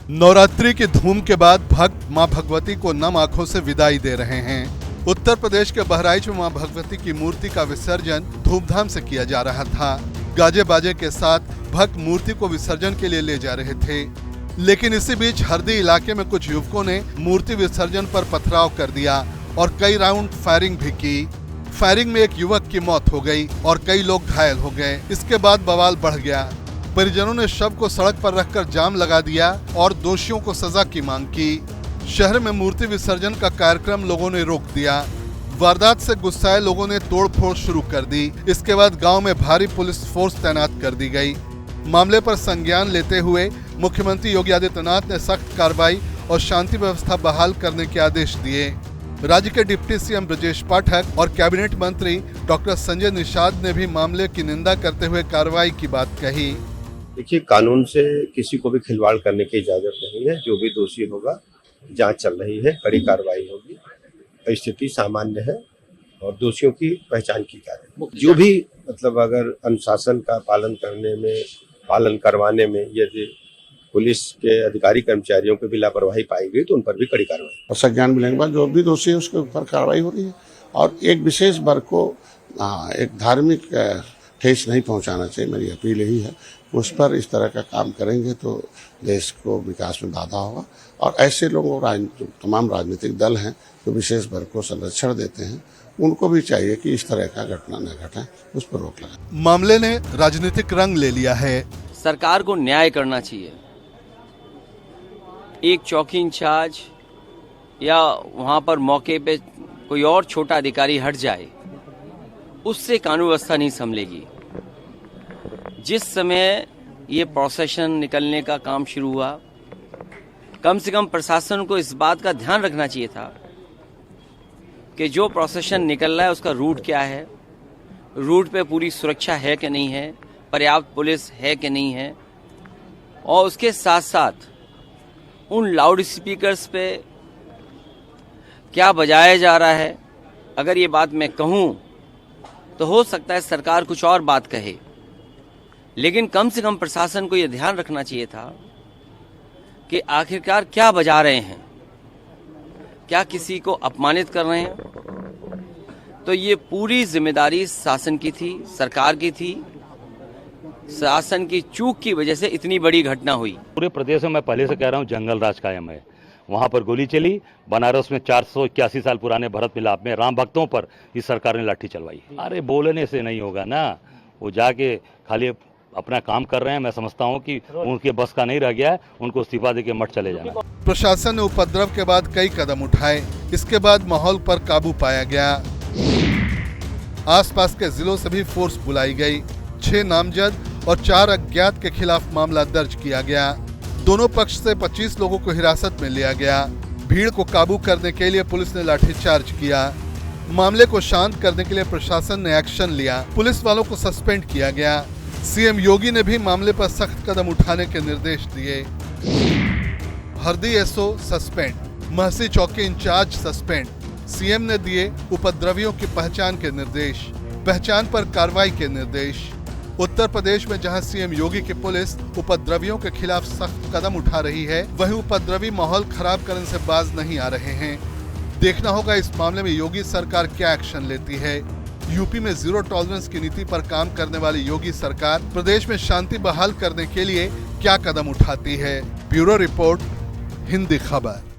नवरात्रि की धूम के बाद भक्त मां भगवती को नम आंखों से विदाई दे रहे हैं। उत्तर प्रदेश के बहराइच में मां भगवती की मूर्ति का विसर्जन धूमधाम से किया जा रहा था। गाजे बाजे के साथ भक्त मूर्ति को विसर्जन के लिए ले जा रहे थे, लेकिन इसी बीच हरदी इलाके में कुछ युवकों ने मूर्ति विसर्जन पर पथराव कर दिया और कई राउंड फायरिंग भी की। फायरिंग में एक युवक की मौत हो गई और कई लोग घायल हो गए। इसके बाद बवाल बढ़ गया। परिजनों ने शव को सड़क पर रखकर जाम लगा दिया और दोषियों को सजा की मांग की। शहर में मूर्ति विसर्जन का कार्यक्रम लोगों ने रोक दिया। वारदात से गुस्साए लोगों ने तोड़फोड़ शुरू कर दी। इसके बाद गांव में भारी पुलिस फोर्स तैनात कर दी गई। मामले पर संज्ञान लेते हुए मुख्यमंत्री योगी आदित्यनाथ ने सख्त कार्रवाई और शांति व्यवस्था बहाल करने के आदेश दिए। राज्य के डिप्टी सीएम ब्रजेश पाठक और कैबिनेट मंत्री डॉक्टर संजय निषाद ने भी मामले की निंदा करते हुए कार्रवाई की बात कही। देखिए, कानून से किसी को भी खिलवाड़ करने की इजाजत नहीं है। जो भी दोषी होगा, जांच चल रही है, कड़ी कार्रवाई होगी। स्थिति सामान्य है और दोषियों की पहचान की जा रही है। जो भी अगर अनुशासन का पालन करवाने में यदि पुलिस के अधिकारी कर्मचारियों की भी लापरवाही पाई गई तो उन पर भी कड़ी कार्रवाई और संज्ञान मिलने के बाद जो भी दोषी है उसके ऊपर कार्रवाई हो रही है। और एक विशेष वर्ग को एक धार्मिक ठेस नहीं पहुंचाना चाहिए। मेरी अपील यही है, उस पर इस तरह का काम करेंगे तो देश को विकास में बाधा होगा। और ऐसे लोगों तमाम राजनीतिक दल हैं जो विशेष वर्ग को संरक्षण देते हैं, उनको भी चाहिए कि इस तरह का घटना न घटे, उस पर रोक लगाए। मामले ने राजनीतिक रंग ले लिया है। सरकार को न्याय करना चाहिए। एक चौकी इंचार्ज या वहां पर मौके पे कोई और छोटा अधिकारी हट जाए, उससे कानून व्यवस्था नहीं संभलेगी। जिस समय ये प्रोसेशन निकलने का काम शुरू हुआ, कम से कम प्रशासन को इस बात का ध्यान रखना चाहिए था कि जो प्रोसेशन निकल रहा है उसका रूट क्या है, रूट पे पूरी सुरक्षा है कि नहीं है, पर्याप्त पुलिस है कि नहीं है, और उसके साथ साथ उन लाउड स्पीकर्स पे क्या बजाया जा रहा है। अगर ये बात मैं कहूँ तो हो सकता है सरकार कुछ और बात कहे, लेकिन कम से कम प्रशासन को यह ध्यान रखना चाहिए था कि आखिरकार क्या बजा रहे हैं, क्या किसी को अपमानित कर रहे हैं। तो ये पूरी जिम्मेदारी शासन की थी, सरकार की थी। शासन की चूक की वजह से इतनी बड़ी घटना हुई। पूरे प्रदेश में मैं पहले से कह रहा हूँ, जंगल राज कायम है। वहां पर गोली चली। बनारस में 481 साल पुराने भरत मिलाप में राम भक्तों पर इस सरकार ने लाठी चलवाई। अरे बोलने से नहीं होगा ना, वो जाके खाली अपना काम कर रहे हैं। मैं समझता हूं कि उनके बस का नहीं रह गया है, उनको इस्तीफा देके मठ चले जाना। प्रशासन ने उपद्रव के बाद कई कदम उठाए। इसके बाद माहौल पर काबू पाया गया। आसपास के जिलों से भी फोर्स बुलाई गई। 6 नामजद और 4 अज्ञात के खिलाफ मामला दर्ज किया गया। दोनों पक्ष से 25 लोगों को हिरासत में लिया गया। भीड़ को काबू करने के लिए पुलिस ने लाठीचार्ज किया। मामले को शांत करने के लिए प्रशासन ने एक्शन लिया। पुलिस वालों को सस्पेंड किया गया। सीएम योगी ने भी मामले पर सख्त कदम उठाने के निर्देश दिए। हरदी एसओ सस्पेंड, महसी चौकी इंचार्ज सस्पेंड। सीएम ने दिए उपद्रवियों की पहचान के निर्देश, पहचान पर कार्रवाई के निर्देश। उत्तर प्रदेश में जहां सीएम योगी की पुलिस उपद्रवियों के खिलाफ सख्त कदम उठा रही है, वहीं उपद्रवी माहौल खराब करने से बाज नहीं आ रहे हैं। देखना होगा इस मामले में योगी सरकार क्या एक्शन लेती है। यूपी में जीरो टॉलरेंस की नीति पर काम करने वाली योगी सरकार प्रदेश में शांति बहाल करने के लिए क्या कदम उठाती है। ब्यूरो रिपोर्ट, हिंदी खबर।